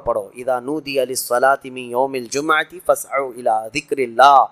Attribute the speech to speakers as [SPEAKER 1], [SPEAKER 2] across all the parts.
[SPEAKER 1] پڑھو اذا نودی للصلاۃ من یوم الجمعۃ فاسعوا الی ذکر اللہ،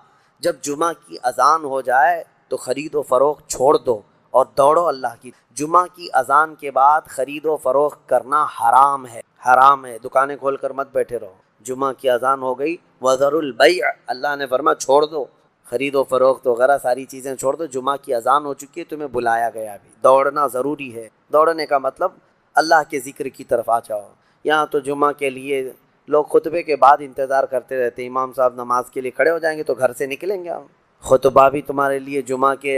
[SPEAKER 1] جب جمعہ کی اذان ہو جائے تو خرید و فروخت چھوڑ دو اور دوڑو اللہ کی۔ جمعہ کی اذان کے بعد خرید و فروخت کرنا حرام ہے، حرام ہے، دکانیں کھول کر مت بیٹھے رہو۔ جمعہ کی اذان ہو گئی، وذروا البیع، اللہ نے فرمایا چھوڑ دو، خرید و فروخت وغیرہ ساری چیزیں چھوڑ دو، جمعہ کی اذان ہو چکی ہے، تمہیں بلایا گیا بھی، دوڑنا ضروری ہے۔ دوڑنے کا مطلب اللہ کے ذکر کی طرف آ جاؤ۔ یہاں تو جمعہ کے لیے لوگ خطبے کے بعد انتظار کرتے رہتے، امام صاحب نماز کے لیے کھڑے ہو جائیں گے تو گھر سے نکلیں گے۔ خطبہ بھی تمہارے لیے جمعہ کے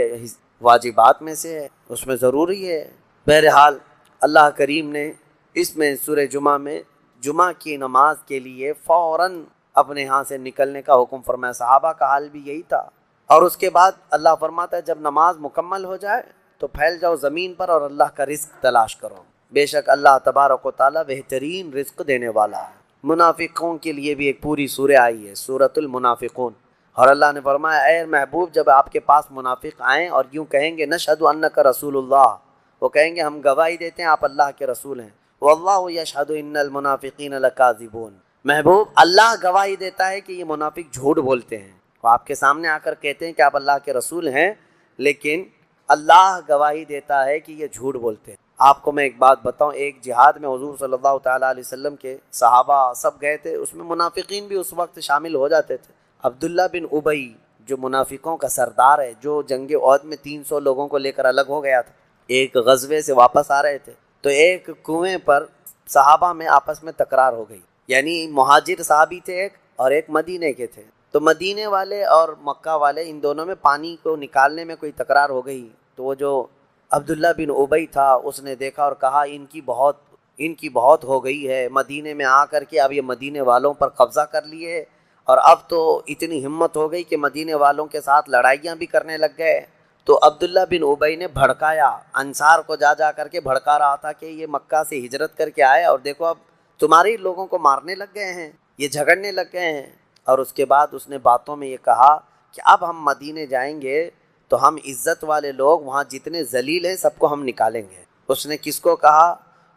[SPEAKER 1] واجبات میں سے ہے، اس میں ضروری ہے۔ بہرحال اللہ کریم نے اس میں سورہ جمعہ میں جمعہ کی نماز کے لیے فوراً اپنے ہاں سے نکلنے کا حکم فرمایا۔ صحابہ کا حال بھی یہی تھا۔ اور اس کے بعد اللہ فرماتا ہے جب نماز مکمل ہو جائے تو پھیل جاؤ زمین پر اور اللہ کا رزق تلاش کرو، بے شک اللہ تبارک و تعالیٰ بہترین رزق دینے والا ہے۔ منافقوں کے لیے بھی ایک پوری سورہ آئی ہے، سورۃ المنافقون، اور اللہ نے فرمایا اے محبوب جب آپ کے پاس منافق آئیں اور یوں کہیں گے نشہد انک رسول اللہ، وہ کہیں گے ہم گواہی دیتے ہیں آپ اللہ کے رسول ہیں، واللہ یشہد ان المنافقین لکاذبون، محبوب اللہ گواہی دیتا ہے کہ یہ منافق جھوٹ بولتے ہیں، وہ آپ کے سامنے آ کر کہتے ہیں کہ آپ اللہ کے رسول ہیں، لیکن اللہ گواہی دیتا ہے کہ یہ جھوٹ بولتے ہیں۔ آپ کو میں ایک بات بتاؤں، ایک جہاد میں حضور صلی اللہ تعالیٰ علیہ وسلم کے صحابہ سب گئے تھے، اس میں منافقین بھی اس وقت شامل ہو جاتے تھے۔ عبداللہ بن ابی جو منافقوں کا سردار ہے، جو جنگ احد میں 300 لوگوں کو لے کر الگ ہو گیا تھا، ایک غزوے سے واپس آ رہے تھے تو ایک کنویں پر صحابہ میں آپس میں تکرار ہو گئی، یعنی مہاجر صحابی تھے ایک اور ایک مدینے کے تھے، تو مدینے والے اور مکہ والے ان دونوں میں پانی کو نکالنے میں کوئی تکرار ہو گئی، تو وہ جو عبداللہ بن ابی تھا اس نے دیکھا اور کہا ان کی بہت ہو گئی ہے، مدینے میں آ کر کے اب یہ مدینے والوں پر قبضہ کر لیے اور اب تو اتنی ہمت ہو گئی کہ مدینے والوں کے ساتھ لڑائیاں بھی کرنے لگ گئے۔ تو عبداللہ بن ابی نے بھڑکایا، انصار کو جا کر کے بھڑکا رہا تھا کہ یہ مکہ سے ہجرت کر کے آئے اور دیکھو اب تمہارے لوگوں کو مارنے لگ گئے ہیں، یہ جھگڑنے لگ گئے ہیں۔ اور اس کے بعد اس نے باتوں میں یہ کہا کہ اب ہم مدینے جائیں گے تو ہم عزت والے لوگ وہاں جتنے ذلیل ہیں سب کو ہم نکالیں گے۔ اس نے کس کو کہا؟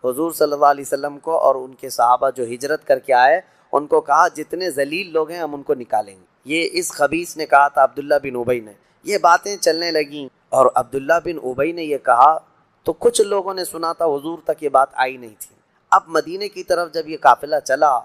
[SPEAKER 1] حضور صلی اللہ علیہ وسلم کو اور ان کے صحابہ جو ہجرت کر کے آئے ان کو کہا جتنے ذلیل لوگ ہیں ہم ان کو نکالیں گے۔ یہ اس خبیث نے کہا تھا عبداللہ بن ابی نے۔ یہ باتیں چلنے لگیں اور عبداللہ بن ابی نے یہ کہا تو کچھ لوگوں نے سنا تھا، حضور تک یہ بات آئی نہیں تھی۔ اب مدینے کی طرف جب یہ قافلہ چلا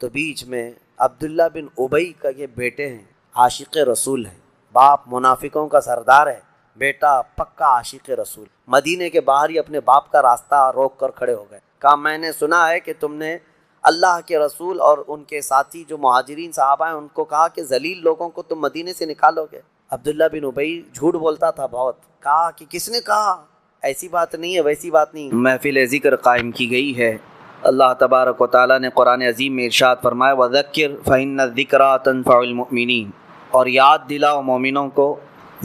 [SPEAKER 1] تو بیچ میں عبداللہ بن ابی کا یہ بیٹے ہیں، عاشق رسول ہیں، باپ منافقوں کا سردار ہے، بیٹا پکا عاشق رسول، مدینے کے باہر ہی اپنے باپ کا راستہ روک کر کھڑے ہو گئے، کہا میں نے سنا ہے کہ تم نے اللہ کے رسول اور ان کے ساتھی جو مہاجرین صحابہ ہیں ان کو کہا کہ ذلیل لوگوں کو تم مدینے سے نکالو گے۔ عبداللہ بن ابی جھوٹ بولتا تھا بہت، کہا کہ کس نے کہا، ایسی بات نہیں ہے، ویسی بات نہیں۔ محفل ذکر قائم کی گئی ہے۔ اللہ تبارک و تعالیٰ نے قرآن عظیم میں ارشاد فرمایا وَذَكِّرْ فَإِنَّ الذِّكْرَىٰ تَنفَعُ الْمُؤْمِنِينَ، اور یاد دلاؤ مومنوں کو،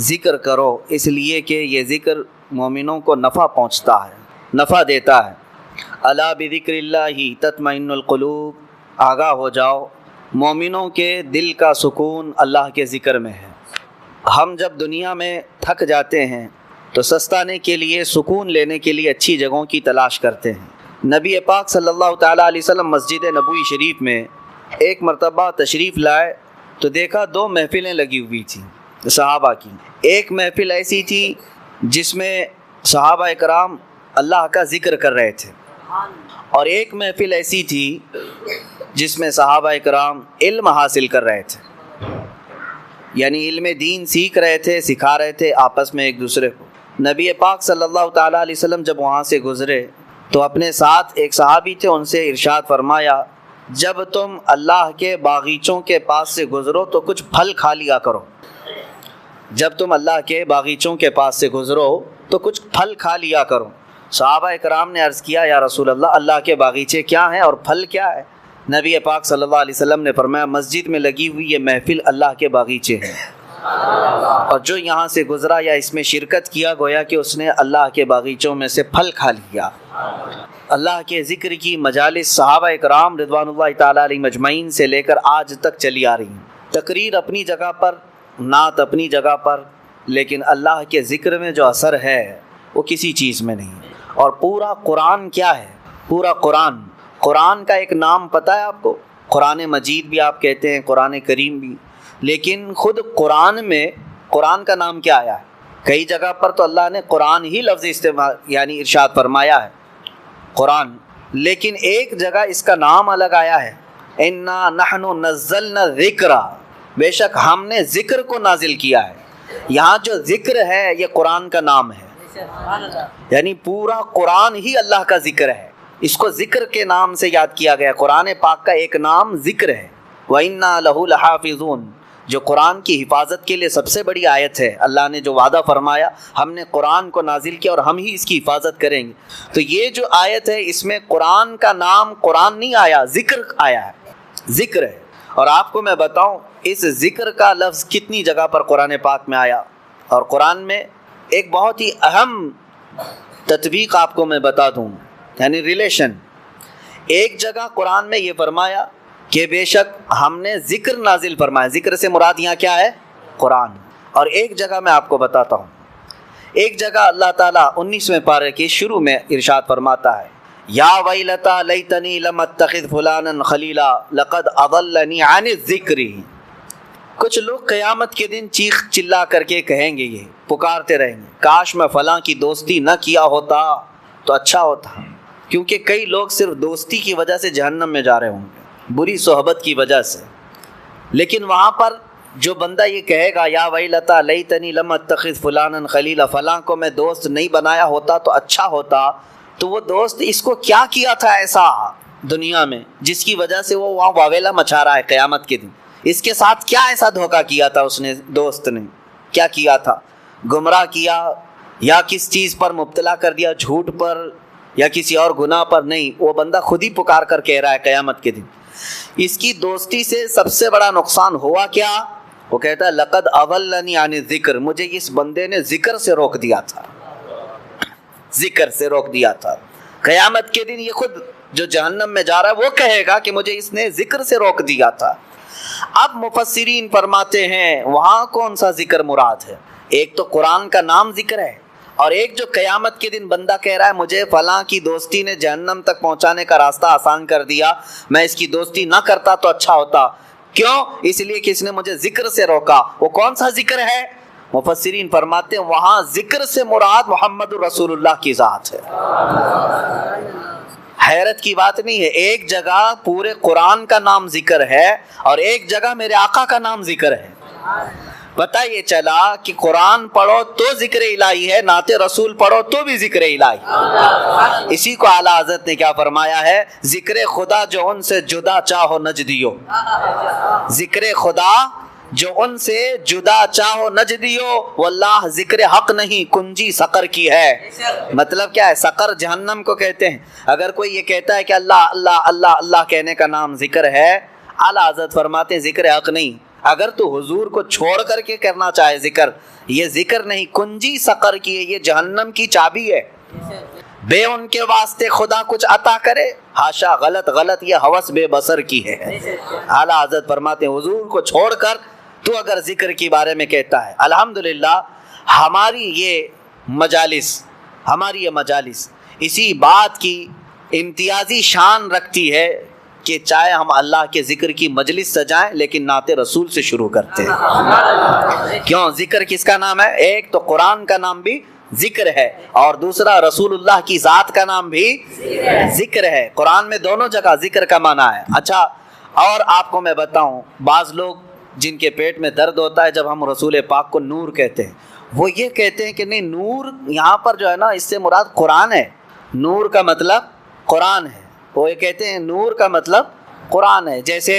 [SPEAKER 1] ذکر کرو اس لیے کہ یہ ذکر مومنوں کو نفع پہنچتا ہے، نفع دیتا ہے۔ الا بذکر اللہ تطمئن القلوب، آگاہ ہو جاؤ مومنوں کے دل کا سکون اللہ کے ذکر میں ہے۔ ہم جب دنیا میں تھک جاتے ہیں تو سستانے کے لیے، سکون لینے کے لیے اچھی جگہوں کی تلاش کرتے ہیں۔ نبی پاک صلی اللہ تعالیٰ علیہ وسلم مسجد نبوی شریف میں ایک مرتبہ تشریف لائے تو دیکھا 2 محفلیں لگی ہوئی تھیں صحابہ کی۔ ایک محفل ایسی تھی جس میں صحابہ اکرام اللہ کا ذکر کر رہے تھے، اور ایک محفل ایسی تھی جس میں صحابہ اکرام علم حاصل کر رہے تھے، یعنی علم دین سیکھ رہے تھے، سکھا رہے تھے آپس میں ایک دوسرے کو۔ نبی پاک صلی اللہ تعالیٰ علیہ وسلم جب وہاں سے گزرے تو اپنے ساتھ ایک صحابی تھے، ان سے ارشاد فرمایا جب تم اللہ کے باغیچوں کے پاس سے گزرو تو کچھ پھل کھا لیا کرو، جب تم اللہ کے باغیچوں کے پاس سے گزرو تو کچھ پھل کھا لیا کرو۔ صحابہ اکرام نے عرض کیا یا رسول اللہ کے باغیچے کیا ہیں اور پھل کیا ہے؟ نبی پاک صلی اللہ علیہ وسلم نے فرمایا مسجد میں لگی ہوئی یہ محفل اللہ کے باغیچے ہیں، اور جو یہاں سے گزرا یا اس میں شرکت کیا گویا کہ اس نے اللہ کے باغیچوں میں سے پھل کھا لیا۔ اللہ کے ذکر کی مجالس صحابہ اکرام رضوان اللہ تعالیٰ علیہ مجمعین سے لے کر آج تک چلی آ رہی ہیں۔ تقریر اپنی جگہ پر، نعت اپنی جگہ پر، لیکن اللہ کے ذکر میں جو اثر ہے وہ کسی چیز میں نہیں۔ اور پورا قرآن کیا ہے؟ پورا قرآن کا ایک نام پتہ ہے آپ کو؟ قرآن مجید بھی آپ کہتے ہیں، قرآن کریم بھی، لیکن خود قرآن میں قرآن کا نام کیا آیا ہے؟ کئی جگہ پر تو اللہ نے قرآن ہی لفظ استعمال یعنی ارشاد فرمایا ہے قرآن، لیکن ایک جگہ اس کا نام الگ آیا ہے، انا نحن نزلنا الذکر، بے شک ہم نے ذکر کو نازل کیا ہے۔ یہاں جو ذکر ہے یہ قرآن کا نام ہے، یعنی پورا قرآن ہی اللہ کا ذکر ہے، اس کو ذکر کے نام سے یاد کیا گیا۔ قرآن پاک کا ایک نام ذکر ہے، وَإِنَّا لَهُ لَحَافِظُونَ، جو قرآن کی حفاظت کے لیے سب سے بڑی آیت ہے۔ اللہ نے جو وعدہ فرمایا ہم نے قرآن کو نازل کیا اور ہم ہی اس کی حفاظت کریں گے، تو یہ جو آیت ہے اس میں قرآن کا نام قرآن نہیں آیا، ذکر آیا ہے، ذکر ہے۔ اور آپ کو میں بتاؤں اس ذکر کا لفظ کتنی جگہ پر قرآن پاک میں آیا، اور قرآن میں ایک بہت ہی اہم تطبیق آپ کو میں بتا دوں، یعنی ریلیشن۔ ایک جگہ قرآن میں یہ فرمایا کہ بے شک ہم نے ذکر نازل فرمایا، ذکر سے مراد یہاں کیا ہے؟ قرآن۔ اور ایک جگہ میں آپ کو بتاتا ہوں، ایک جگہ اللہ تعالیٰ 19ویں پارے کے شروع میں ارشاد فرماتا ہے، یا ویلتا لیتنی لم اتخذ فلانا خلیلا لقد اضلنی عن الذکر۔ کچھ لوگ قیامت کے دن چیخ چلا کر کے کہیں گے، یہ پکارتے رہیں گے، کاش میں فلاں کی دوستی نہ کیا ہوتا تو اچھا ہوتا، کیونکہ کئی لوگ صرف دوستی کی وجہ سے جہنم میں جا رہے ہوں گے، بری صحبت کی وجہ سے۔ لیکن وہاں پر جو بندہ یہ کہے گا یا ویلتا لیتنی لم اتخذ فلانا خلیلا، فلاں کو میں دوست نہیں بنایا ہوتا تو اچھا ہوتا، تو وہ دوست اس کو کیا کیا تھا ایسا دنیا میں جس کی وجہ سے وہ وہاں واویلا مچا رہا ہے قیامت کے دن؟ اس کے ساتھ کیا ایسا دھوکہ کیا تھا اس نے، دوست نے کیا کیا تھا؟ گمراہ کیا یا کس چیز پر مبتلا کر دیا، جھوٹ پر یا کسی اور گناہ پر؟ نہیں، وہ بندہ خود ہی پکار کر کہہ رہا ہے قیامت کے دن۔ اس کی دوستی سے سب سے بڑا نقصان ہوا کیا؟ وہ کہتا ہے لقد اضلنی عن الذکر، مجھے اس بندے نے ذکر سے روک دیا تھا، ذکر سے روک دیا تھا۔ قیامت کے دن یہ خود جو جہنم میں جا رہا ہے وہ کہے گا کہ مجھے اس نے ذکر سے روک دیا تھا۔ اب مفسرین فرماتے ہیں وہاں کون سا ذکر مراد ہے؟ ایک تو قرآن کا نام ذکر ہے، اور ایک جو قیامت کے دن بندہ کہہ رہا ہے مجھے فلاں کی دوستی نے جہنم تک پہنچانے کا راستہ آسان کر دیا، میں اس کی دوستی نہ کرتا تو اچھا ہوتا۔ کیوں؟ اس لیے کہ اس نے مجھے ذکر سے روکا۔ وہ کون سا ذکر ہے؟ مفسرین فرماتے ہیں وہاں ذکر سے مراد محمد رسول اللہ کی ذات ہے۔ حیرت کی بات نہیں ہے، ایک جگہ پورے قرآن کا نام ذکر ہے اور ایک جگہ میرے آقا کا نام ذکر ہے۔ پتہ یہ چلا کہ قرآن پڑھو تو ذکر الہی ہے، نعت رسول پڑھو تو بھی ذکر الہی۔ اسی کو اعلیٰ حضرت نے کیا فرمایا ہے؟ ذکر خدا جو ان سے جدا چاہو نجدیو، ذکر خدا جو ان سے جدا چاہو نجدیو، واللہ ذکر حق نہیں کنجی سقر کی ہے۔ مطلب کیا ہے؟ سقر جہنم کو کہتے ہیں۔ اگر کوئی یہ کہتا ہے کہ اللہ اللہ اللہ اللہ کہنے کا نام ذکر ہے، اعلیٰ حضرت فرماتے ہیں ذکر حق نہیں۔ اگر تو حضور کو چھوڑ کر کے کرنا چاہے ذکر، یہ ذکر نہیں، کنجی سقر کی ہے، یہ جہنم کی چابی ہے۔ بے ان کے واسطے خدا کچھ عطا کرے، ہاشا، غلط غلط، یہ ہوس بے بصر کی ہے۔ اعلیٰ حضرت فرماتے ہیں حضور کو چھوڑ کر تو اگر ذکر کے بارے میں کہتا ہے۔ الحمدللہ ہماری یہ مجالس اسی بات کی امتیازی شان رکھتی ہے کہ چاہے ہم اللہ کے ذکر کی مجلس سجائیں لیکن نعت رسول سے شروع کرتے ہیں۔ کیوں؟ ذکر کس کا نام ہے؟ ایک تو قرآن کا نام بھی ذکر ہے اور دوسرا رسول اللہ کی ذات کا نام بھی ذکر ہے۔ قرآن میں دونوں جگہ ذکر کا معنی ہے۔ اچھا، اور آپ کو میں بتاؤں، بعض لوگ جن کے پیٹ میں درد ہوتا ہے جب ہم رسول پاک کو نور کہتے ہیں، وہ یہ کہتے ہیں کہ نہیں، نور یہاں پر جو ہے نا اس سے مراد قرآن ہے، نور کا مطلب قرآن ہے۔ وہ یہ کہتے ہیں نور کا مطلب قرآن ہے۔ جیسے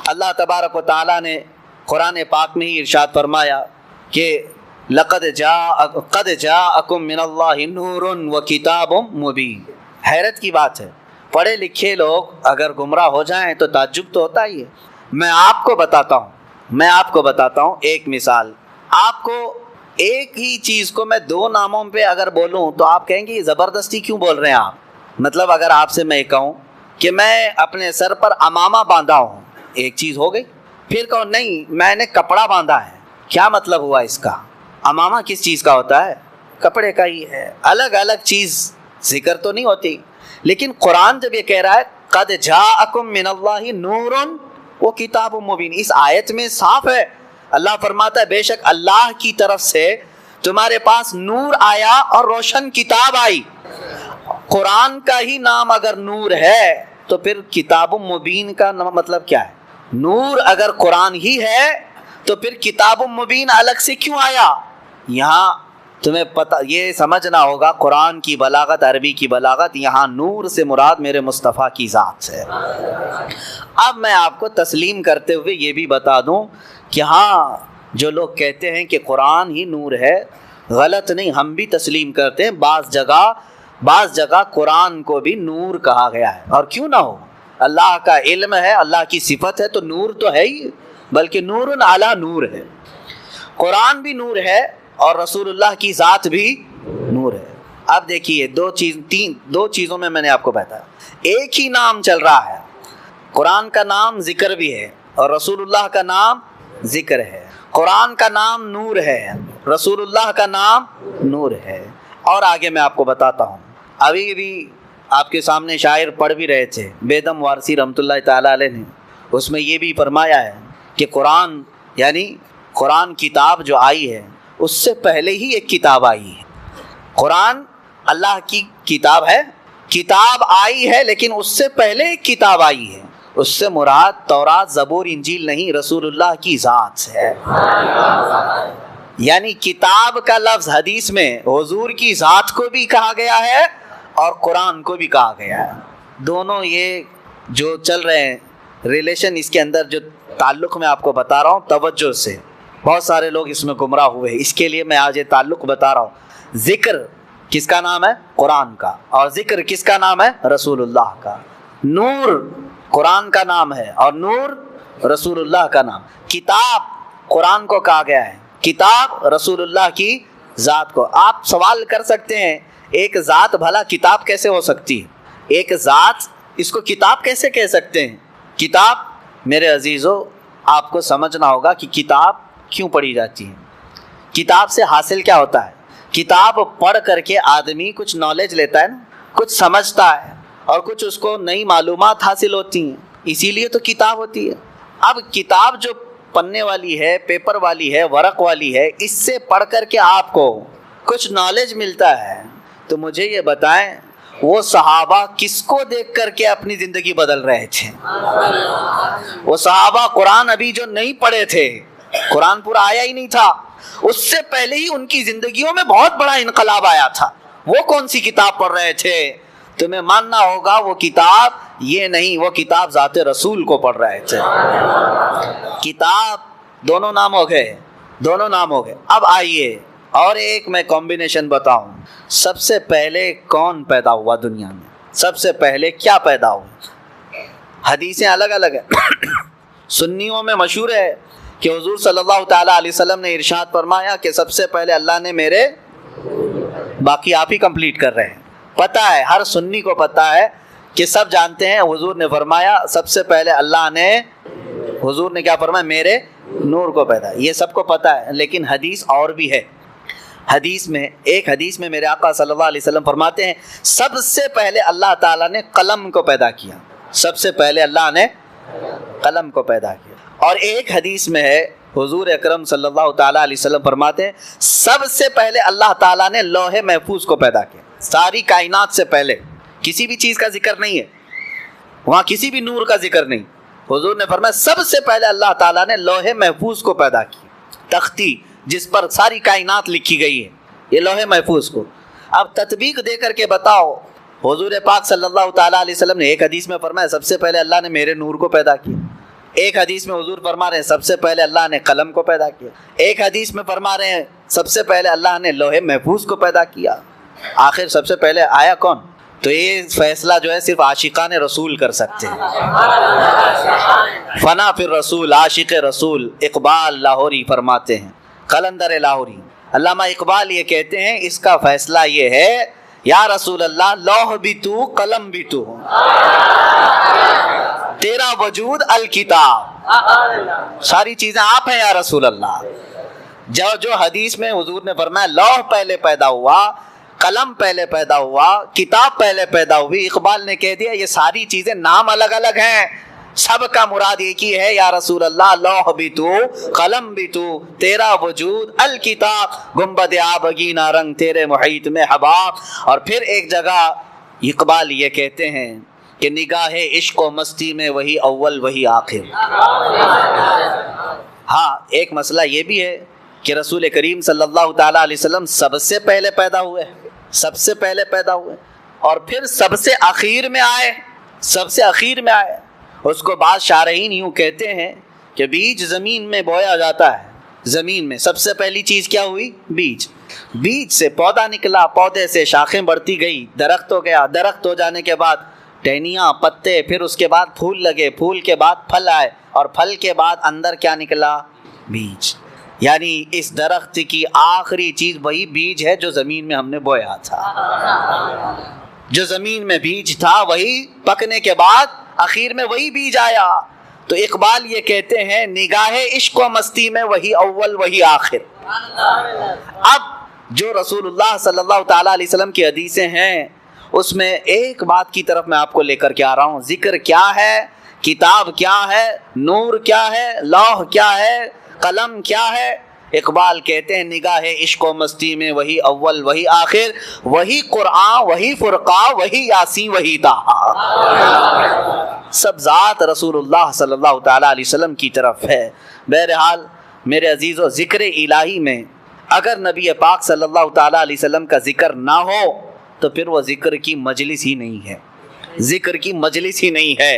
[SPEAKER 1] اللہ تبارک و تعالیٰ نے قرآن پاک میں ہی ارشاد فرمایا کہ قد جاءکم من اللہ نور و کتاب مبین۔ حیرت کی بات ہے، پڑھے لکھے لوگ اگر گمراہ ہو جائیں تو تعجب تو ہوتا ہی ہے۔ میں آپ کو بتاتا ہوں ایک مثال۔ آپ کو ایک ہی چیز کو میں دو ناموں پہ اگر بولوں تو آپ کہیں گے یہ زبردستی کیوں بول رہے ہیں آپ؟ مطلب اگر آپ سے میں کہوں کہ میں اپنے سر پر امامہ باندھا ہوں، ایک چیز ہو گئی۔ پھر کہوں نہیں میں نے کپڑا باندھا ہے، کیا مطلب ہوا اس کا؟ امامہ کس چیز کا ہوتا ہے؟ کپڑے کا ہی ہے۔ الگ الگ چیز ذکر تو نہیں ہوتی۔ لیکن قرآن جب یہ کہہ رہا ہے
[SPEAKER 2] قد جاءکم من اللہ نور و کتاب مبین. اس آیت میں صاف ہے، اللہ فرماتا ہے بے شک اللہ کی طرف سے تمہارے پاس نور آیا اور روشن کتاب آئی. قرآن کا ہی نام اگر نور ہے تو پھر کتاب مبین کا مطلب کیا ہے؟ نور اگر قرآن ہی ہے تو پھر کتاب مبین الگ سے کیوں آیا؟ یہاں تمہیں پتہ یہ سمجھنا ہوگا قرآن کی بلاغت، عربی کی بلاغت، یہاں نور سے مراد میرے مصطفیٰ کی ذات ہے. اب میں آپ کو تسلیم کرتے ہوئے یہ بھی بتا دوں کہ ہاں جو لوگ کہتے ہیں کہ قرآن ہی نور ہے، غلط نہیں، ہم بھی تسلیم کرتے ہیں. بعض جگہ قرآن کو بھی نور کہا گیا ہے، اور کیوں نہ ہو، اللہ کا علم ہے، اللہ کی صفت ہے تو نور تو ہے ہی، بلکہ نور علی نور ہے. قرآن بھی نور ہے اور رسول اللہ کی ذات بھی نور ہے. اب دیکھیے دو چیزوں میں نے آپ کو بتایا، ایک ہی نام چل رہا ہے. قرآن کا نام ذکر بھی ہے اور رسول اللہ کا نام ذکر ہے. قرآن کا نام نور ہے، رسول اللہ کا نام نور ہے. اور آگے میں آپ کو بتاتا ہوں، ابھی بھی آپ کے سامنے شاعر پڑھ بھی رہے تھے بیدم وارسی رحمۃ اللہ تعالیٰ علیہ نے، اس میں یہ بھی فرمایا ہے کہ قرآن یعنی قرآن کتاب جو آئی ہے اس سے پہلے ہی ایک کتاب آئی ہے. قرآن اللہ کی کتاب ہے، کتاب آئی ہے لیکن اس سے پہلے ایک کتاب آئی ہے. اس سے مراد تورات، زبور، انجیل نہیں، رسول اللہ کی ذات ہے. یعنی کتاب کا لفظ حدیث میں حضور کی ذات کو بھی کہا گیا ہے اور قرآن کو بھی کہا گیا ہے. دونوں یہ جو چل رہے ہیں ریلیشن، اس کے اندر جو تعلق میں آپ کو بتا رہا ہوں توجہ سے، بہت سارے لوگ اس میں گمراہ ہوئے، اس کے لیے میں آج یہ تعلق بتا رہا ہوں. ذکر کس کا نام ہے؟ قرآن کا. اور ذکر کس کا نام ہے؟ رسول اللہ کا. نور قرآن کا نام ہے اور نور رسول اللہ کا نام. کتاب قرآن کو کہا گیا ہے، کتاب رسول اللہ کی ذات کو. آپ سوال کر سکتے ہیں ایک ذات بھلا کتاب کیسے ہو سکتی ہے؟ ایک ذات اس کو کتاب کیسے کہہ سکتے ہیں؟ کتاب میرے عزیزو آپ کو سمجھنا ہوگا کہ کتاب کیوں پڑھی جاتی ہے. کتاب سے حاصل کیا ہوتا ہے؟ کتاب پڑھ کر کے آدمی کچھ نالج لیتا ہے نا، کچھ سمجھتا ہے اور کچھ اس کو نئی معلومات حاصل ہوتی ہیں، اسی لیے تو کتاب ہوتی ہے. اب کتاب جو پنے والی ہے، پیپر والی ہے، ورق والی ہے، اس سے پڑھ کر کے آپ کو کچھ نالج ملتا ہے. تو مجھے یہ بتائیں وہ صحابہ کس کو دیکھ کر کے اپنی زندگی بدل رہے تھے؟ وہ صحابہ قرآن ابھی جو نہیں پڑھے تھے، قرآن پورا آیا ہی نہیں تھا، اس سے پہلے ہی ان کی زندگیوں میں بہت بڑا انقلاب آیا تھا. وہ کون سی کتاب پڑھ رہے تھے؟ تمہیں ماننا ہوگا وہ کتاب یہ نہیں، وہ کتاب ذات رسول کو پڑھ رہے تھے. کتاب دونوں نام ہو گئے. اب آئیے اور ایک میں کمبینیشن بتاؤں. سب سے پہلے کون پیدا ہوا دنیا میں؟ سب سے پہلے کیا پیدا ہوا؟ حدیثیں الگ الگ ہیں. سنیوں میں مشہور ہے کہ حضور صلی اللہ تعالیٰ علیہ وسلم نے ارشاد فرمایا کہ سب سے پہلے اللہ نے میرے، باقی آپ ہی کمپلیٹ کر رہے ہیں. پتہ ہے، ہر سنی کو پتہ ہے کہ سب جانتے ہیں حضور نے فرمایا سب سے پہلے اللہ نے، حضور نے کیا فرمایا؟ میرے نور کو پیدا. یہ سب کو پتہ ہے، لیکن حدیث اور بھی ہے. ایک حدیث میں میرے آقا صلی اللہ علیہ وسلم فرماتے ہیں سب سے پہلے اللہ تعالیٰ نے قلم کو پیدا کیا. سب سے پہلے اللہ نے قلم کو پیدا کیا. اور ایک حدیث میں ہے حضور اکرم صلی اللہ تعالیٰ علیہ وسلم فرماتے ہیں سب سے پہلے اللہ تعالیٰ نے لوح محفوظ کو پیدا کیا. ساری کائنات سے پہلے کسی بھی چیز کا ذکر نہیں ہے وہاں، کسی بھی نور کا ذکر نہیں. حضور نے فرمایا سب سے پہلے اللہ تعالیٰ نے لوح محفوظ کو پیدا کی. تختی جس پر ساری کائنات لکھی گئی ہے، یہ لوح محفوظ کو. اب تطبیق دے کر کے بتاؤ، حضور پاک صلی اللہ تعالیٰ علیہ وسلم نے ایک حدیث میں فرمایا سب سے پہلے اللہ نے میرے نور کو پیدا کیا. ایک حدیث میں حضور فرما رہے ہیں سب سے پہلے اللہ نے قلم کو پیدا کیا. ایک حدیث میں فرما رہے ہیں سب سے پہلے اللہ نے لوح محفوظ کو پیدا کیا. آخر سب سے پہلے آیا کون؟ تو یہ فیصلہ جو ہے صرف عاشقان رسول کر سکتے ہیں. فنا فی الرسول، عاشق رسول اقبال لاہوری فرماتے ہیں، قلندر لاہوری علامہ اقبال یہ کہتے ہیں اس کا فیصلہ یہ ہے یا رسول اللہ لوح بھی تو قلم بھی تو، تیرا وجود الکتاب، ساری چیزیں آپ ہیں یا رسول اللہ. جو حدیث میں حضور نے فرمایا لوح پہلے پیدا ہوا، قلم پہلے پیدا ہوا، کتاب پہلے پیدا ہوئی. اقبال نے کہہ دیا یہ ساری چیزیں نام الگ الگ ہیں، سب کا مراد ایک ہی ہے یا رسول اللہ. لوح بھی تو، قلم بھی تو، تیرا وجود الکتاب، گنبد آبگینہ رنگ تیرے محیط میں حباب. اور پھر ایک جگہ اقبال یہ کہتے ہیں کہ نگاہ عشق و مستی میں وہی اول وہی آخر. ہاں ایک مسئلہ یہ بھی ہے کہ رسول کریم صلی اللہ تعالیٰ علیہ وسلم سب سے پہلے پیدا ہوئے، سب سے پہلے پیدا ہوئے اور پھر سب سے اخیر میں آئے، سب سے اخیر میں آئے. اس کو بعض شارحین یوں کہتے ہیں کہ بیج زمین میں بویا جاتا ہے، زمین میں سب سے پہلی چیز کیا ہوئی؟ بیج. بیج سے پودا نکلا، پودے سے شاخیں بڑھتی گئی، درخت ہو گیا، درخت ہو جانے کے بعد ٹہنیاں، پتے، پھر اس کے بعد پھول لگے، پھول کے بعد پھل آئے، اور پھل کے بعد اندر کیا نکلا؟ بیج. یعنی اس درخت کی آخری چیز وہی بیج ہے جو زمین میں ہم نے بویا تھا. جو زمین میں بیج تھا وہی پکنے کے بعد آخر میں وہی بیج آیا. تو اقبال یہ کہتے ہیں نگاہ عشق و مستی میں وہی اول وہی آخر. اب جو رسول اللہ صلی اللہ تعالیٰ علیہ وسلم کی حدیثیں ہیں اس میں ایک بات کی طرف میں آپ کو لے کر کے آ رہا ہوں. ذکر کیا ہے، کتاب کیا ہے، نور کیا ہے، لوح کیا ہے، قلم کیا ہے. اقبال کہتے ہیں نگاہ عشق و مستی میں وہی اول وہی آخر، وہی قرآن وہی فرقان وہی یاسین وہی طٰہٰ. سب ذات رسول اللہ صلی اللہ تعالیٰ علیہ وسلم کی طرف ہے. بہرحال میرے عزیزو، ذکر الہی میں اگر نبی پاک صلی اللہ تعالیٰ علیہ وسلم کا ذکر نہ ہو تو پھر وہ ذکر کی مجلس ہی نہیں ہے، ذکر کی مجلس ہی نہیں ہے.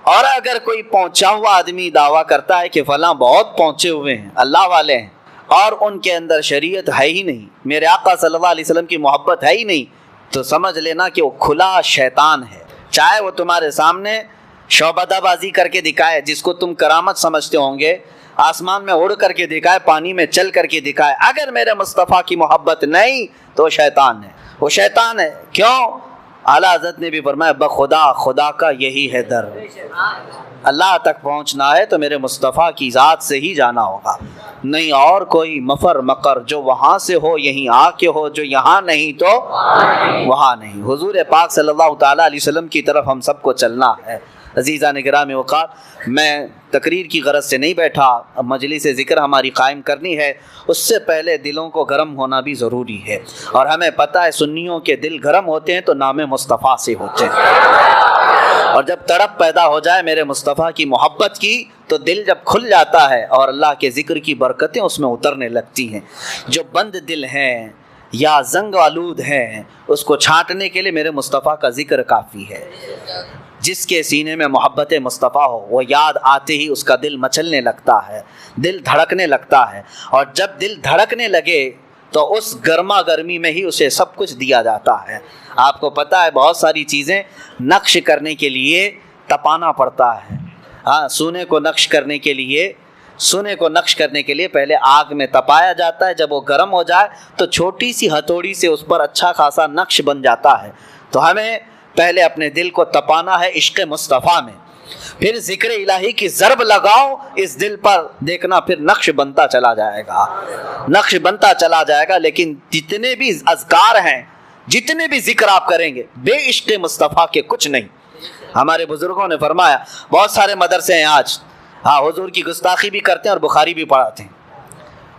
[SPEAKER 2] اور اگر کوئی پہنچا ہوا آدمی دعویٰ کرتا ہے کہ فلاں بہت پہنچے ہوئے ہیں، اللہ والے ہیں، اور ان کے اندر شریعت ہے ہی نہیں، میرے آقا صلی اللہ علیہ وسلم کی محبت ہے ہی نہیں، تو سمجھ لینا کہ وہ کھلا شیطان ہے. چاہے وہ تمہارے سامنے شعبدہ بازی کر کے دکھائے، جس کو تم کرامت سمجھتے ہوں گے، آسمان میں اڑ کر کے دکھائے، پانی میں چل کر کے دکھائے، اگر میرے مصطفیٰ کی محبت نہیں تو وہ شیطان ہے. وہ شیطان ہے. کیوں؟ اعلیٰ حضرت نے بھی فرمایا بخدا خدا کا یہی ہے در. اللہ تک پہنچنا ہے تو میرے مصطفیٰ کی ذات سے ہی جانا ہوگا، نہیں اور کوئی مفر مقر. جو وہاں سے ہو یہیں آ کے ہو، جو یہاں نہیں تو وہاں نہیں. حضور پاک صلی اللہ تعالیٰ علیہ وسلم کی طرف ہم سب کو چلنا ہے. عزیزان گرامی وقار، میں تقریر کی غرض سے نہیں بیٹھا، اب مجلس ذکر ہماری قائم کرنی ہے. اس سے پہلے دلوں کو گرم ہونا بھی ضروری ہے، اور ہمیں پتہ ہے سنیوں کے دل گرم ہوتے ہیں تو نام مصطفیٰ سے ہوتے ہیں. اور جب تڑپ پیدا ہو جائے میرے مصطفیٰ کی محبت کی تو دل جب کھل جاتا ہے اور اللہ کے ذکر کی برکتیں اس میں اترنے لگتی ہیں. جو بند دل ہیں یا زنگ آلود ہیں اس کو چھانٹنے کے لیے میرے مصطفیٰ کا ذکر کافی ہے. جس کے سینے میں محبت مصطفیٰ ہو وہ یاد آتے ہی اس کا دل مچلنے لگتا ہے، دل دھڑکنے لگتا ہے. اور جب دل دھڑکنے لگے تو اس گرما گرمی میں ہی اسے سب کچھ دیا جاتا ہے. آپ کو پتہ ہے بہت ساری چیزیں نقش کرنے کے لیے تپانا پڑتا ہے. ہاں، سونے کو نقش کرنے کے لیے پہلے آگ میں تپایا جاتا ہے. جب وہ گرم ہو جائے تو چھوٹی سی ہتھوڑی سے اس پر اچھا خاصا نقش بن جاتا ہے. تو ہمیں پہلے اپنے دل کو تپانا ہے عشق مصطفیٰ میں، پھر ذکر الہی کی ضرب لگاؤ اس دل پر، دیکھنا پھر نقش بنتا چلا جائے گا، نقش بنتا چلا جائے گا. لیکن جتنے بھی اذکار ہیں، جتنے بھی ذکر آپ کریں گے بے عشق مصطفیٰ کے کچھ نہیں. ہمارے بزرگوں نے فرمایا بہت سارے مدرسے ہیں آج، ہاں حضور کی گستاخی بھی کرتے ہیں اور بخاری بھی پڑھاتے ہیں،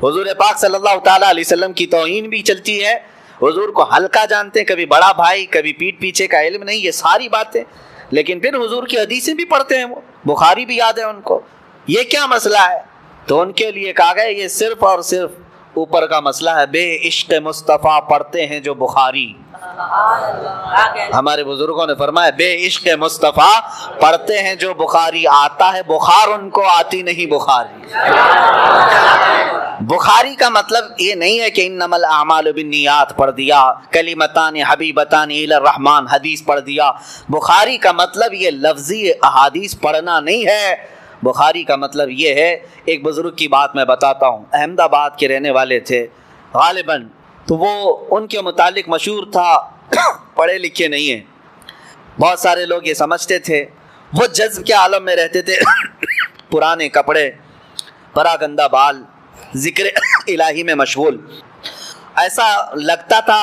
[SPEAKER 2] حضور پاک صلی اللہ تعالیٰ علیہ وسلم کی توہین بھی چلتی ہے، حضور کو ہلکا جانتے ہیں، کبھی بڑا بھائی، کبھی پیٹھ پیچھے کا علم نہیں، یہ ساری باتیں. لیکن پھر حضور کی حدیثیں بھی پڑھتے ہیں، وہ بخاری بھی یاد ہے ان کو. یہ کیا مسئلہ ہے؟ تو ان کے لیے کہا گیا یہ صرف اور صرف اوپر کا مسئلہ ہے. بے عشق مصطفیٰ پڑھتے ہیں جو بخاری. ہمارے بزرگوں نے فرمایا بے عشق مصطفیٰ پڑھتے ہیں جو بخاری. آتا ہے بخار ان کو، آتی نہیں بخاری. بخاری کا مطلب یہ نہیں ہے کہ انما الاعمال بالنیات پڑھ دیا، کلمتان حبیبتان الی الرحمن حدیث پڑھ دیا. بخاری کا مطلب یہ لفظی احادیث پڑھنا نہیں ہے. بخاری کا مطلب یہ ہے، ایک بزرگ کی بات میں بتاتا ہوں، احمد آباد کے رہنے والے تھے غالباً، تو وہ ان کے متعلق مشہور تھا پڑھے لکھے نہیں ہیں. بہت سارے لوگ یہ سمجھتے تھے، وہ جذب کے عالم میں رہتے تھے، پرانے کپڑے، پراگندہ بال، ذکر الہی میں مشغول. ایسا لگتا تھا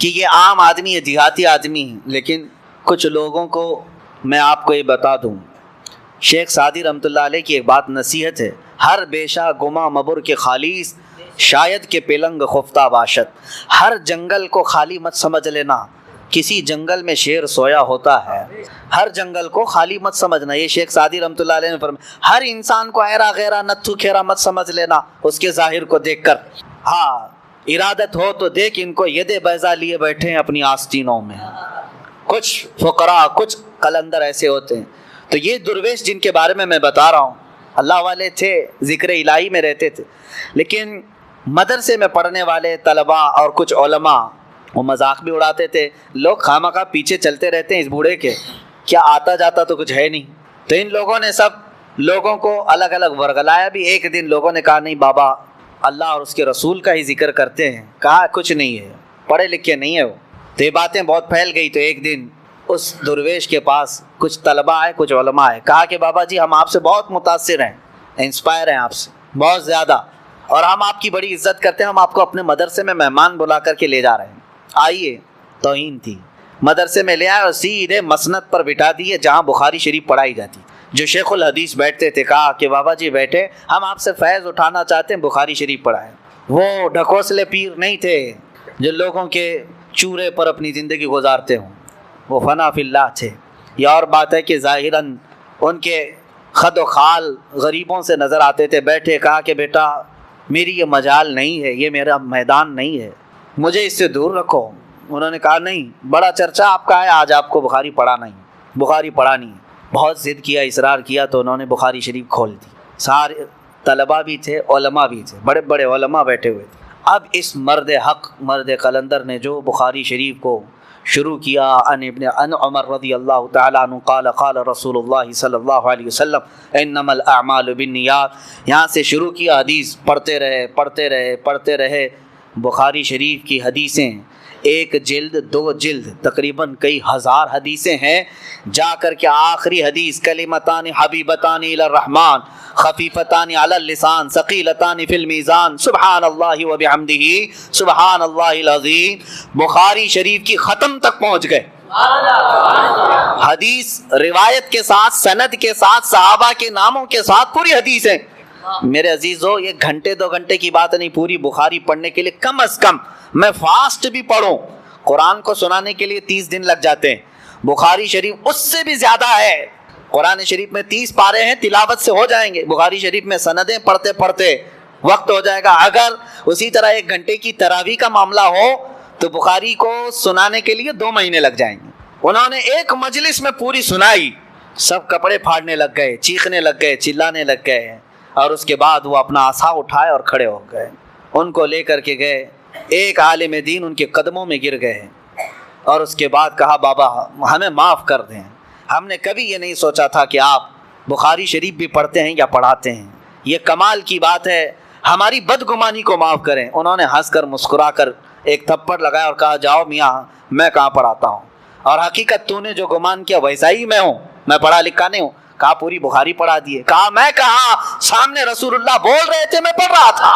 [SPEAKER 2] کہ یہ عام آدمی ہے، دیہاتی آدمی ہے، لیکن کچھ لوگوں کو میں آپ کو یہ بتا دوں، شیخ سعدی رحمۃ اللہ علیہ کی ایک بات نصیحت ہے، ہر بیشا گما مبر کے خالیس شاید کہ پلنگ خفتہ باشد. ہر جنگل کو خالی مت سمجھ لینا، کسی جنگل میں شیر سویا ہوتا ہے. ہر جنگل کو خالی مت سمجھنا، یہ شیخ سعدی رحمۃ اللہ علیہ نے فرمایا. ہر انسان کو ایرا غیرا نتھو کھیرا مت سمجھ لینا اس کے ظاہر کو دیکھ کر. ہاں ارادت ہو تو دیکھ ان کو ید بیضا لیے بیٹھے ہیں اپنی آستینوں میں. کچھ فقراء کچھ قلندر ایسے ہوتے ہیں. تو یہ درویش جن کے بارے میں بتا رہا ہوں، اللہ والے تھے، ذکر الہی میں رہتے تھے، لیکن مدرسے میں پڑھنے والے طلباء اور کچھ علماء وہ مذاق بھی اڑاتے تھے. لوگ خامخواہ پیچھے چلتے رہتے ہیں اس بوڑھے کے، کیا آتا جاتا تو کچھ ہے نہیں. تو ان لوگوں نے سب لوگوں کو الگ الگ ورگلایا بھی. ایک دن لوگوں نے کہا نہیں بابا اللہ اور اس کے رسول کا ہی ذکر کرتے ہیں. کہا کچھ نہیں ہے، پڑھے لکھے نہیں ہے وہ. تو یہ باتیں بہت پھیل گئی. تو ایک دن اس درویش کے پاس کچھ طلباء آئے، کچھ علماء آئے. کہا کہ بابا جی ہم آپ سے بہت متاثر ہیں، انسپائر ہیں آپ سے بہت زیادہ، اور ہم آپ کی بڑی عزت کرتے ہیں. ہم آپ کو اپنے مدرسے میں مہمان بلا کر کے لے جا رہے ہیں. آئیے. توہین تھی. مدرسے میں لے آئے اور سیدھے مسند پر بٹھا دیے جہاں بخاری شریف پڑھائی جاتی. جو شیخ الحدیث بیٹھتے تھے کہا کہ بابا جی بیٹھے، ہم آپ سے فیض اٹھانا چاہتے ہیں، بخاری شریف پڑھائیں. وہ ڈھکوسلے پیر نہیں تھے جو لوگوں کے چورے پر اپنی زندگی گزارتے ہوں، وہ فنا فی اللہ تھے. یہ اور بات ہے کہ ظاہراً ان کے خد و خال غریبوں سے نظر آتے تھے. بیٹھے کہا کہ بیٹا میری یہ مجال نہیں ہے، یہ میرا میدان نہیں ہے، مجھے اس سے دور رکھو. انہوں نے کہا نہیں، بڑا چرچا آپ کا ہے، آج آپ کو بخاری پڑھانا ہی، بخاری پڑھانی ہے. بہت ضد کیا، اصرار کیا، تو انہوں نے بخاری شریف کھول دی. سارے طلباء بھی تھے، علماء بھی تھے، بڑے بڑے علماء بیٹھے ہوئے تھے. اب اس مرد حق، مرد قلندر نے جو بخاری شریف کو شروع کیا، ان عمر رضی اللہ تعالیٰ عنہ قال قال رسول اللہ صلی اللہ علیہ وسلم انما الاعمال بالنیات، یہاں سے شروع کیا. حدیث پڑھتے رہے پڑھتے رہے پڑھتے رہے. بخاری شریف کی حدیثیں ایک جلد، دو جلد، تقریباً کئی ہزار حدیثیں ہیں. جا کر کے آخری حدیث کلمتان حبیبتان الی الرحمن خفیفتان علی اللسان ثقیلتان فی المیزان سبحان اللہ و بحمدہ سبحان اللہ العظیم، بخاری شریف کی ختم تک پہنچ گئے. حدیث روایت کے ساتھ، سند کے ساتھ، صحابہ کے ناموں کے ساتھ پوری حدیثیں. میرے عزیزو یہ گھنٹے دو گھنٹے کی بات نہیں، پوری بخاری پڑھنے کے لیے کم از کم میں فاسٹ بھی پڑھوں، قرآن کو سنانے کے لیے 30 دن لگ جاتے ہیں. بخاری شریف اس سے بھی زیادہ ہے. قرآن شریف میں 30 پارے ہیں، تلاوت سے ہو جائیں گے. بخاری شریف میں سندیں پڑھتے پڑھتے وقت ہو جائے گا. اگر اسی طرح 1 گھنٹے کی تراویح کا معاملہ ہو تو بخاری کو سنانے کے لیے 2 مہینے لگ جائیں گے. انہوں نے ایک مجلس میں پوری سنائی، سب کپڑے پھاڑنے لگ گئے، چیخنے لگ گئے، چلانے لگ گئے، اور اس کے بعد وہ اپنا عصا اٹھائے اور کھڑے ہو گئے. ان کو لے کر کے گئے، ایک عالم دین ان کے قدموں میں گر گئے اور اس کے بعد کہا بابا ہمیں معاف کر دیں، ہم نے کبھی یہ نہیں سوچا تھا کہ آپ بخاری شریف بھی پڑھتے ہیں یا پڑھاتے ہیں، یہ کمال کی بات ہے، ہماری بدگمانی کو معاف کریں. انہوں نے ہنس کر مسکرا کر ایک تھپڑ لگایا اور کہا جاؤ میاں میں کہاں پڑھاتا ہوں، اور حقیقت تو نے جو گمان کیا ویسا ہی میں ہوں، میں پڑھا لکھا نہیں ہوں. کہا پوری بخاری پڑھا دیے. کہا میں کہا، سامنے رسول اللہ بول رہے تھے میں پڑھ رہا تھا.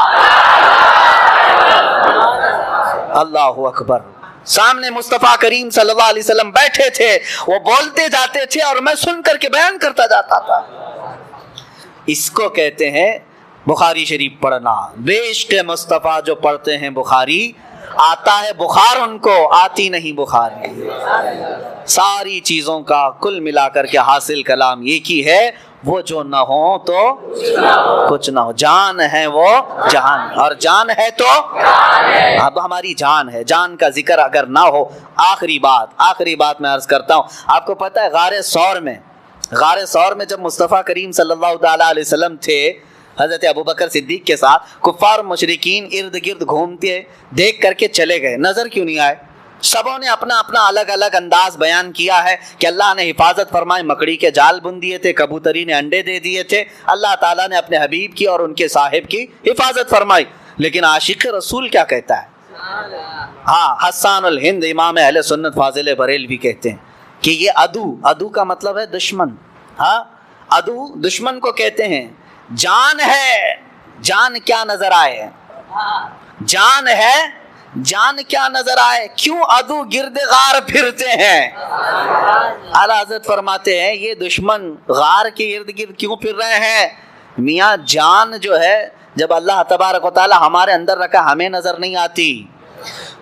[SPEAKER 2] اللہ اکبر. سامنے مصطفیٰ کریم صلی اللہ علیہ وسلم بیٹھے تھے، وہ بولتے جاتے تھے اور میں سن کر کے بیان کرتا جاتا تھا. اس کو کہتے ہیں بخاری شریف پڑھنا. بیشک مصطفیٰ جو پڑھتے ہیں بخاری، آتا ہے بخار ان کو، آتی نہیں بخاری. ساری چیزوں کا کل ملا کر کے حاصل کلام ایک ہی ہے، وہ جو نہ ہو تو کچھ نہ ہو. جان ہے وہ جہان، اور جان ہے تو اب ہماری جان ہے. جان کا ذکر اگر نہ ہو، آخری بات میں عرض کرتا ہوں. آپ کو پتہ ہے غار ثور میں جب مصطفیٰ کریم صلی اللہ تعالیٰ علیہ وسلم تھے حضرت ابوبکر صدیق کے ساتھ، کفار مشرکین ارد گرد گھومتے دیکھ کر کے چلے گئے، نظر کیوں نہیں آئے؟ سبوں نے اپنا اپنا الگ الگ انداز بیان کیا ہے کہ اللہ نے حفاظت فرمائی، مکڑی کے جال بن دیے تھے، کبوتری نے انڈے دے دیے تھے، اللہ تعالیٰ نے اپنے حبیب کی اور ان کے صاحب کی حفاظت فرمائی. لیکن عاشق رسول کیا کہتا ہے؟ ہاں، حسان الہند امام اہل سنت فاضل بریلوی کہتے ہیں کہ یہ عدو کا مطلب ہے دشمن. ہاں، عدو دشمن کو کہتے ہیں. جان ہے، جان کیا نظر آئے؟ جان ہے جان کیا نظر آئے، کیوں عدو گرد غار پھرتے ہیں؟ اعلیٰ حضرت فرماتے ہیں یہ دشمن غار کے ارد گرد کیوں پھر رہے ہیں؟ میاں جان جو ہے جب اللہ تبارک و تعالی ہمارے اندر رکھا ہمیں نظر نہیں آتی،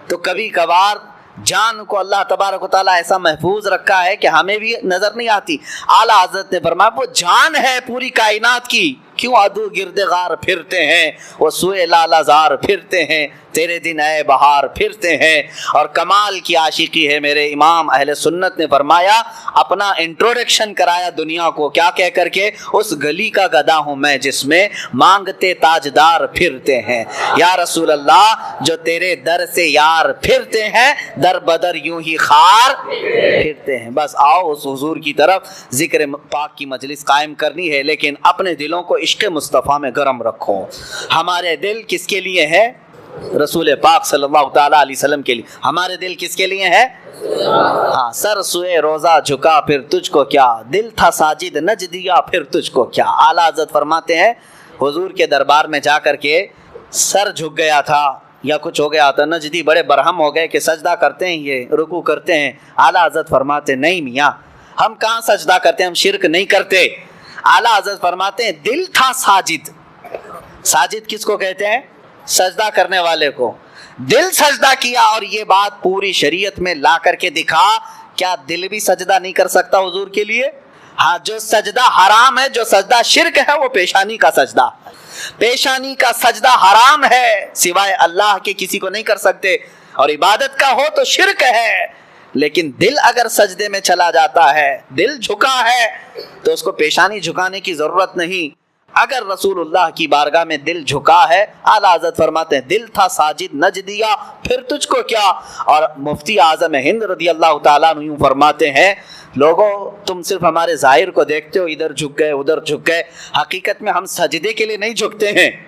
[SPEAKER 2] تو کبھی کبھار جان کو اللہ تبارک و تعالیٰ ایسا محفوظ رکھا ہے کہ ہمیں بھی نظر نہیں آتی۔ اعلیٰ حضرت نے فرمایا وہ جان ہے پوری کائنات کی، کیوں عدو گرد غار پھرتے ہیں، وہ سوئے لالا زار پھرتے ہیں، تیرے دن اے بہار پھرتے ہیں۔ اور کمال کی عاشقی ہے، میرے امام اہل سنت نے فرمایا، اپنا انٹروڈکشن کرایا دنیا کو کیا کہہ کر کے، اس گلی کا گدا ہوں میں جس میں مانگتے تاجدار پھرتے ہیں، یا رسول اللہ جو تیرے در سے یار پھرتے ہیں، در بدر یوں ہی خار پھرتے ہیں۔ بس آؤ اس حضور کی طرف، ذکر پاک کی مجلس قائم کرنی ہے، لیکن اپنے دلوں کو عشق مصطفیٰ میں گرم رکھو۔ ہمارے دل کس کے لیے ہے؟ رسول پاک صلی اللہ تعالیٰ علیہ وسلم کے لیے۔ ہمارے دل کس کے لیے ہے؟ ہاں، سر سوئے روزہ جھکا پھر تجھ کو کیا، دل تھا ساجد نج دیا پھر تجھ کو کیا۔ اعلیٰ حضرت فرماتے ہیں حضور کے دربار میں جا کر کے سر جھک گیا تھا یا کچھ ہو گیا تھا، نجدی بڑے برہم ہو گئے کہ سجدہ کرتے ہیں، یہ رکوع کرتے ہیں۔ اعلیٰ حضرت فرماتے نہیں میاں، ہم کہاں سجدہ کرتے ہیں، ہم شرک نہیں کرتے۔ اعلیٰ حضرت فرماتے ہیں دل تھا ساجد۔ ساجد کس کو کہتے ہیں؟ سجدہ کرنے والے کو۔ دل سجدہ کیا، اور یہ بات پوری شریعت میں لا کر کے دکھا، کیا دل بھی سجدہ نہیں کر سکتا حضور کے لیے؟ ہاں، جو سجدہ حرام ہے، جو سجدہ شرک ہے، وہ پیشانی کا سجدہ، پیشانی کا سجدہ حرام ہے، سوائے اللہ کے کسی کو نہیں کر سکتے، اور عبادت کا ہو تو شرک ہے۔ لیکن دل اگر سجدے میں چلا جاتا ہے، دل جھکا ہے، تو اس کو پیشانی جھکانے کی ضرورت نہیں۔ اگر رسول اللہ کی بارگاہ میں دل جھکا ہے، اعلیٰ حضرت فرماتے ہیں دل تھا ساجد نج دیا پھر تجھ کو کیا۔ اور مفتی اعظم ہند رضی اللہ تعالیٰ عنہ یوں فرماتے ہیں لوگوں تم صرف ہمارے ظاہر کو دیکھتے ہو، ادھر جھک گئے ادھر جھک گئے، حقیقت میں ہم سجدے کے لیے نہیں جھکتے ہیں۔